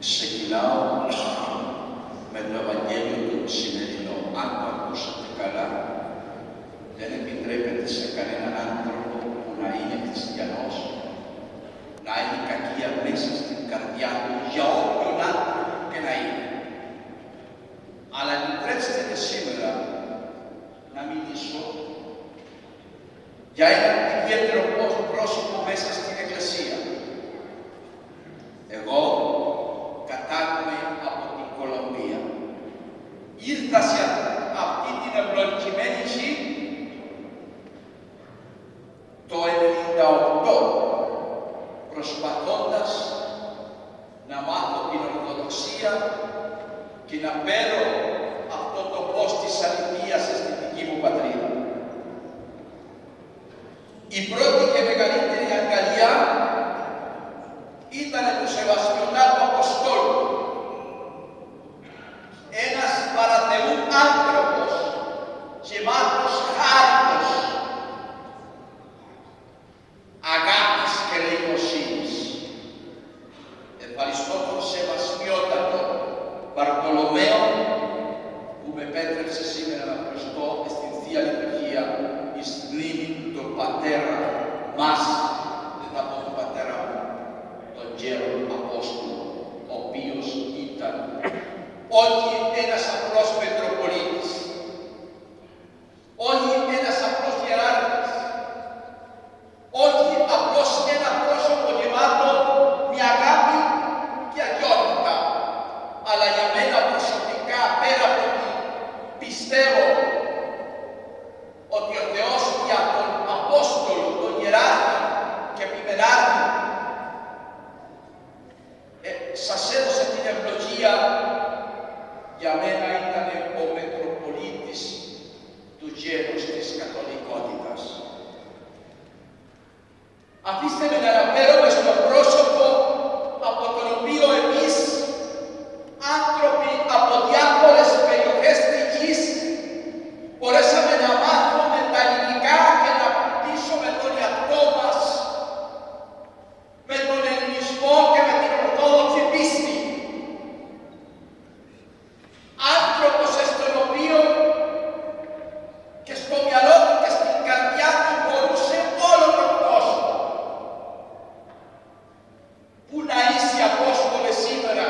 Ξεκινάω με το Ευαγγέλιο του σημερινό. Αν το ακούσατε καλά, δεν επιτρέπεται σε κανέναν άνθρωπο που να είναι χριστιανός να έχει κακία μέσα στην καρδιά του για όποιον άνθρωπο και να είναι. Αλλά επιτρέψτε και σήμερα να μιλήσω για έναν ιδιαίτερο πρόσωπο μέσα στην Εκκλησία. Εγώ κατάγομαι από την Κολομβία. Ήρθα σε αυτή την ευλογημένη γη το 1998, προσπαθώντας να μάθω την Ορθοδοξία και να παίρνω αυτό το φως της αληθείας στην δική μου πατρίδα. Η πρώτη και μεγαλύτερη αγκαλιά ήταν του Σεβασμιωτάτου Αποστόλου, ένας παραθεού άνθρωπος, γεμάτος χάριτος, αγάπης και ελεημοσύνης. Ευχαριστώ τον Σεβασμιότατο Βαρτολομαίο που με επέτρεψε σήμερα να χρωστώ στην Θεία Λειτουργία εις μνήμη του πατέρα μας, δεν θα πω τον πατέρα μου, τον γέρον Απόστολο, ο οποίος ήταν όχι ένας απλός Μητροπολίτης, όχι ένας απλός ιεράρχης, όχι απλώς ένα πρόσωπο γεμάτο μια αγάπη και αγιότητα, αλλά για μένα προσωπικά, πέρα από ότι πιστεύω ότι ο Θεός για τον Απόστολο, τον ιεράρχη και επιμεράρχη σας έδωσε την ευλογία, για μένα ήταν ο Μητροπολίτης του γένους της Καθολικότητας. Αφήστε με να αναφέρομαι στο πρόσωπο από τον οποίο εμείς, άνθρωποι από διάφορες περιοχές της γης, μπορέσαμε να μάθουμε τα ελληνικά και να πτήσουμε τον εαυτό μας με τον ελληνισμό και με την ορθόδοξη πίστη. Άνθρωπος στον οποίο και στο μυαλό του και στην καρδιά του μπορούσε όλο τον κόσμο. Πού να είσαι, Απόστολε, σήμερα,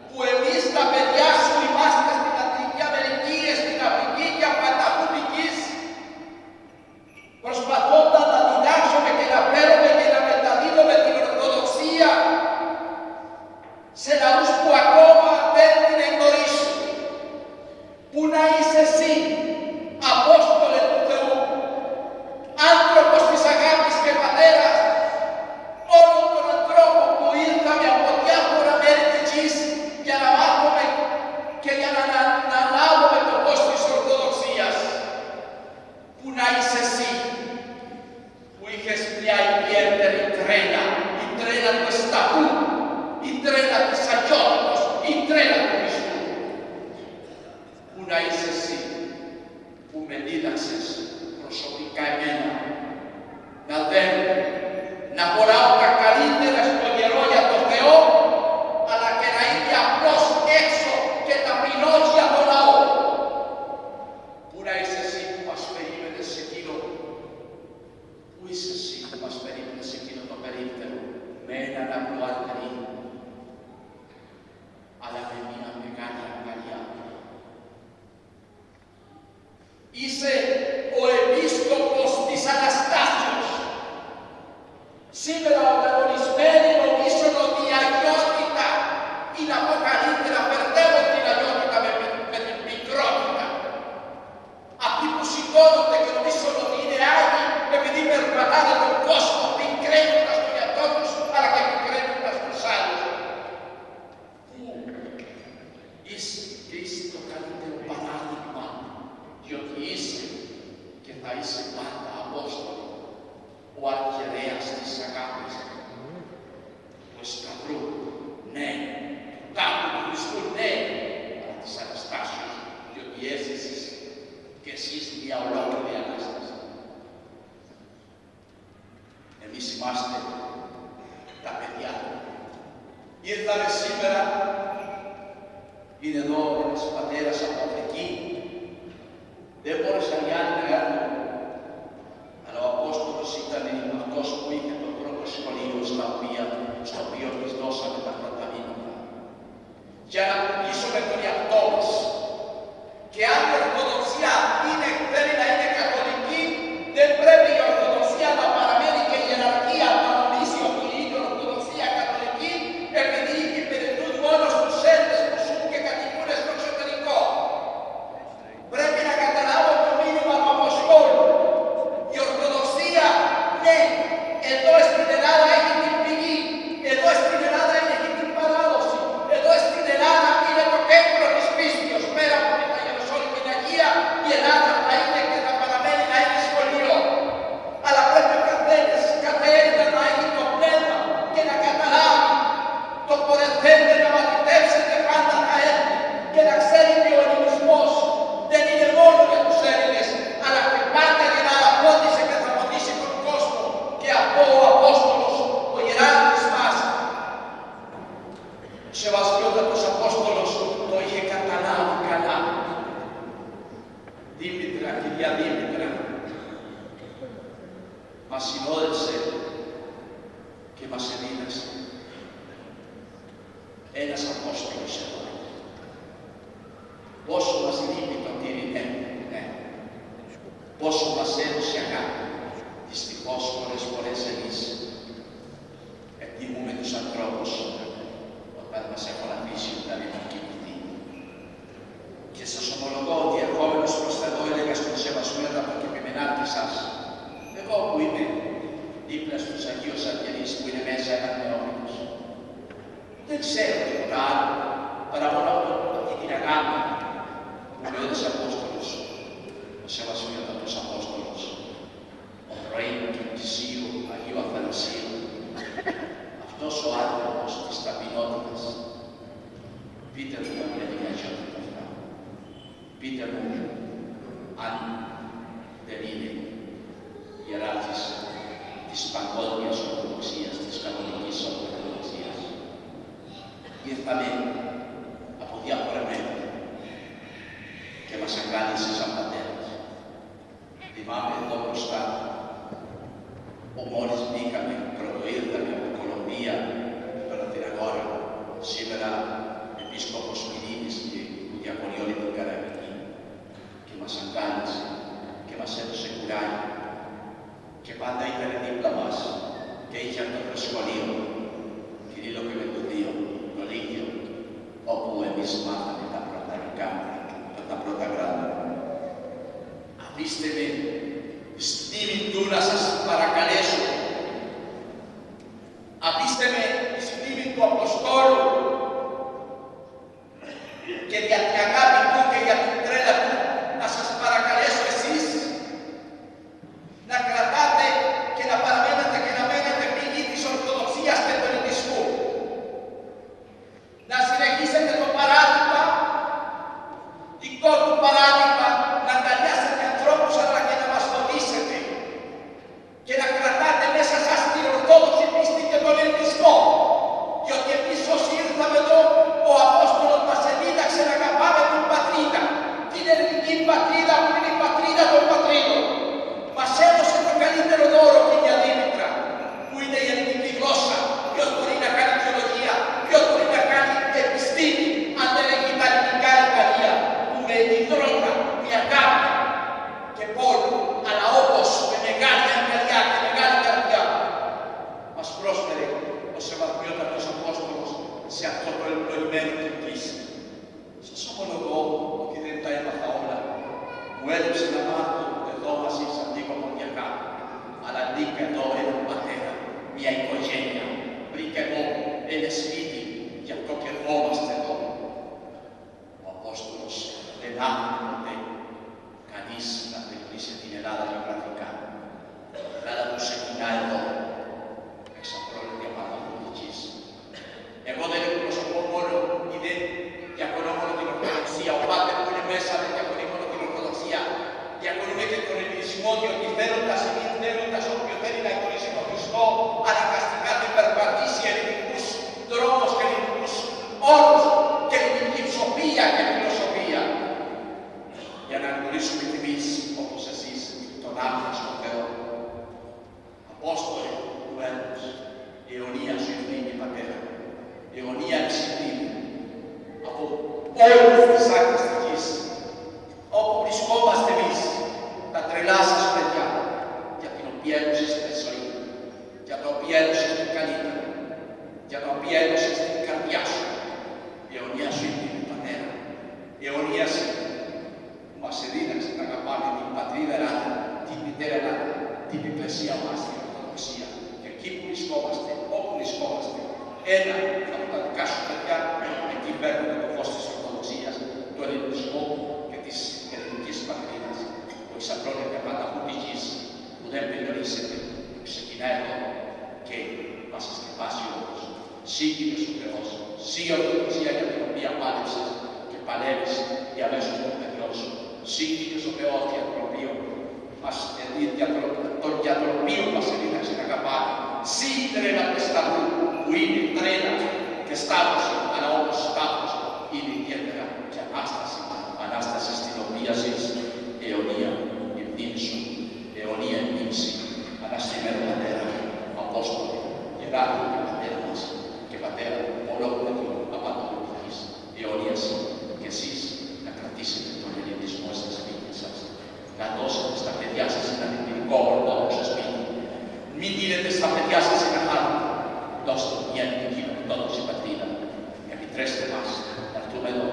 που εμείς τα παιδιά σου είμαστε στην Λατινική Αμερική, στην Αφρική και πανταχού τη γης, προσπαθώντας να διδάξουμε και να φέρουμε και να μεταδίδουμε την Ορθοδοξία σε λαούς που ακόμα δεν την εγνωρίζουν. Πού να είσαι εσύ, Απόστολε του Θεού, άνθρωπος της αγάπης και πατέρας όλων των ανθρώπων που ήρθαμε από διάφορα μέρη της γης για να μάθουμε και για να αναλάβουμε το φως της Ορθοδοξίας. Πού να είσαι εσύ, που είχες μια ιδιαίτερη τρέλα, η τρέλα του εσταχού, η τρέλα της αγιότητας, σήμερα είναι εδώ ένας πατέρας από Αφρική. Δεν μπόρεσαν οι άλλοι να έρθουν, αλλά ο Απόστολος ήταν αυτός που είχε το πρώτο σχολείο στο οποίο της δώσαμε τα πρώτα βήματα. Για να πουλήσουμε τον εαυτό μας. Και αν η Ορθοδοξία θέλει να είναι καθολική, δεν πρέπει η Ορθοδοξία να παραμένει και η ιεραρχία να νομίζει ότι είναι Ορθοδοξία καθολική, επειδή υπηρετούν μόνο στους Έλληνες που ζουν και κατοικούν στο εξωτερικό. Πρέπει να καταλάβω το μήνυμα του Αποστόλου. Η Ορθοδοξία, ναι, εδώ στην Ελλάδα έχει την πηγή, εδώ στην Ελλάδα έχει την παράδοση, εδώ στην Ελλάδα είναι το κέντρο της πίστης. Πέρα από την Αγιοσόλυτη Αγία, η Ελλάδα θα είναι και θα παραμένει να είναι σχολείο. Αλλά πρέπει ο καθένας, κάθε Έλληνα να έχει το πνεύμα και να καταλάβει το πορευθέντε να μαθητεύσετε πάντα θα έρθει και να ξέρει ότι ο ελληνισμός δεν είναι μόνο για τους Έλληνες, αλλά και πάντα για να αφώτισε και θα φωτίσει τον κόσμο. Και αυτό ο Απόστολος, ο ιεράρχης μας, ο Σεβασμιότατος Απόστολος, το είχε καταλάβει καλά. Δήμητρα, κυρία Δήμητρα, μας συνόδευσε και μας εδίδαξε ένας Απόστολος εδώ. Πόσο μας λείπει το Κύριε, ναι. Πόσο μας έδωσε αγάπη. Δυστυχώς πολλές εμείς εκτιμούμε τους ανθρώπους όταν μας έχουν αφήσει όταν έχουν κοιμηθεί. Και σας ομολογώ ότι ερχόμενος προς τα εδώ έλεγα στον Σεβασμιότατο και επιμενάτη σας, εγώ που είμαι δίπλα στους Αγίους Αγγελείς που είναι μέσα έναν νεόμητος, δεν ξέρω τίποτα άλλο παρά μόνο αυτή την αγάπη που μου έδωσε Απόστολος, ο Σεβασμιότατος Απόστολος, ο πρωί του Κησίου Αγίου Αθανασίου, αυτός ο άνθρωπος της ταπεινότητας. Πείτε μου τα διαδικασιότητα αυτά. Πείτε μου αν δεν είναι ιεράρχης της παγκόσμιας Ορθοδοξίας, της κανονικής Ορθοδοξίας. Ήρθαμε από διάφορα μέρη και μας αγκάλισε σαν πατέρας. Θυμάμαι εδώ μπροστά, μόλις μπήκαμε, πρωτοήρθαμε από Κολομβία, τώρα την αγορά, σήμερα επίσκοπος Μυρίνης και του Διακονιώνει την Καραβική, και μας αγκάλισε και μας έδωσε κουράγιο και πάντα ήταν δίπλα μας και είχε αυτό το σχολείο, Κυρίλλο και Μεθοδείο, το Λύκειο, όπου εμείς μάθαμε τα πρώτα τα πρώτα γράμματα. Αφήστε με στήμη του να σας παρακαλέσω. Αφήστε με στήμη του Αποστόλου και για την αγάπη του και για την τρέλα του να σας παρακαλέσω εσείς να κρατάτε και να παραμένετε και να μένετε πηγή της Ορθοδοξίας και του ελληνισμού. Να συνεχίσετε το παράδειγμα, δικό του παράδειγμα, να αγκαλιάσετε ανθρώπους αλλά και να μας φωτίσετε και να κρατάτε μέσα σας την Ορθόδοξη πίστη και τον ελληνισμό. Διότι εμείς όσοι ήρθαμε εδώ, ο Απόστολος μας εδίδαξε να αγαπάμε την πατρίδα, την ελληνική πατρίδα που είναι η πατρίδα των πατρίδων. Μας έδωσε το καλύτερο δώρο, κυρία Δήμητρα, που είναι η ελληνική γλώσσα. Ποιος μπορεί να κάνει θεολογία, ποιος μπορεί να κάνει επιστήμη, αν δεν έχει τα ελληνικά εργαλεία, που με υδρότα, με αγάπη και πόνο, αλλά όπως με μεγάλη αγκαλιά και μεγάλη καρδιά, μας πρόσφερε ο Σεβασμιότατος Απόστολος σε αυτό το ευλογημένο και πλήσιο. Σας ομολογώ ότι δεν τα έμαθα όλα. Μου έλειψε να μάθω εδώ μαζί σαν λίγο ποντιακά. Αλλά βρήκα εδώ έναν πατέρα, μια οικογένεια. Βρήκα εδώ ένα σπίτι, γι' αυτό και ερχόμαστε εδώ. Ο Απόστολος δεν άφηνε ποτέ κανείς να περιορίσει την Ελλάδα γεωγραφικά. Η Ελλάδα του ξεκινά εδώ, εξ απρόληπτη απαραγωγικής. Εγώ δεν εκπροσωπώ μόνο την όλες τις άκρες της γης, όπου βρισκόμαστε εμείς, τα τρελά σας παιδιά, για την οποία έδωσες τη ζωή, για τα οποία έδωσες την καλύτερα, για τα οποία έδωσες την καρδιά σου. Αιωνία σου είναι η Πατέρα, αιωνία σου που μας εδίναξε να αγαπάμε την πατρίδα Ελλάδα, την μητέρα Ελλάδα, την Εκκλησία μας, την Ορθοδοξία. Και εκεί που βρισκόμαστε, όπου βρισκόμαστε, ένα από τα δικά σου παιδιά, εκεί παίρνουμε το φως της Ορθοδοξίας, του ελληνισμού και της ελληνικής πατρίδας, που εξαπλώνεται πανταχού τη γης, που δεν περιορίζεται, που ξεκινάει εδώ και μας ασκευάζει όλους. Σύγκυρος ο Θεός, σύ η Ορθοδοξία για την οποία πάλεψες και παλεύεις διαμέσως των παιδιών σου. Σύγκυρος ο Θεός για τον οποίο μας εδίναξε να αγαπάμε. Σύ η τρέλα του σταυρού, που είναι τρέλα και σταύρωση, αλλά όμως σταύρος είναι ιδιαίτερα και Ανάσταση. Ανάσταση στην οποία ζεις, αιωνία η μνήμη σου, αιωνία η μνήμηση. Αναστημένου Πατέρα, Απόστολε, Γεράρχη και Πατέρα μας και Πατέρα ολόκληρου απαντών της γης. Αιωνία και εσείς να κρατήσετε τον ελληνισμό στα σπίτια σας. Να δώσετε στα παιδιά σας ένα δημιουργικό ορθόδοξο σπίτι. Μην δίνετε στα παιδιά σας ένα χάρτη. Δώστε μια ελληνική ορθόδοξη πατρίδα. Επιτρέψτε μας να έρθουμε εδώ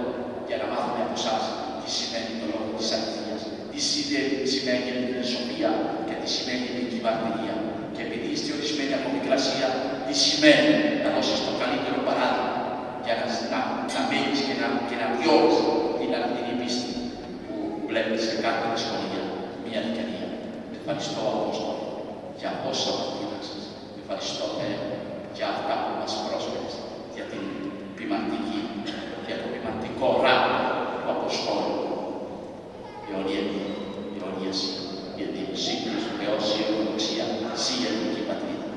για να μάθουμε από εσάς τι σημαίνει το λόγο της αληθείας, τι σημαίνει η φιλοσοφία και τι σημαίνει η ελληνική μαρτυρία. Και επειδή είστε ορισμένοι από Μικρασία, τι σημαίνει να δώσεις το καλύτερο παράδειγμα για να μείνεις και να βιώσεις την αληθινή πίστη που βλέπεις σε κάθε δυσκολία μια ευκαιρία. Ευχαριστώ, Απόστολε, για όσα μας δίδαξες. Ευχαριστώ, Θεέ, για αυτά που μας πρόσφερες, για την ποιμαντική, για το ποιμαντικό ράβο του Αποστόλου. Αιωνία μη, αιωνία σύ, γιατί ο σύγκριτος του Θεός, η Ορθοδοξία, σύ η ελληνική πατρίδα.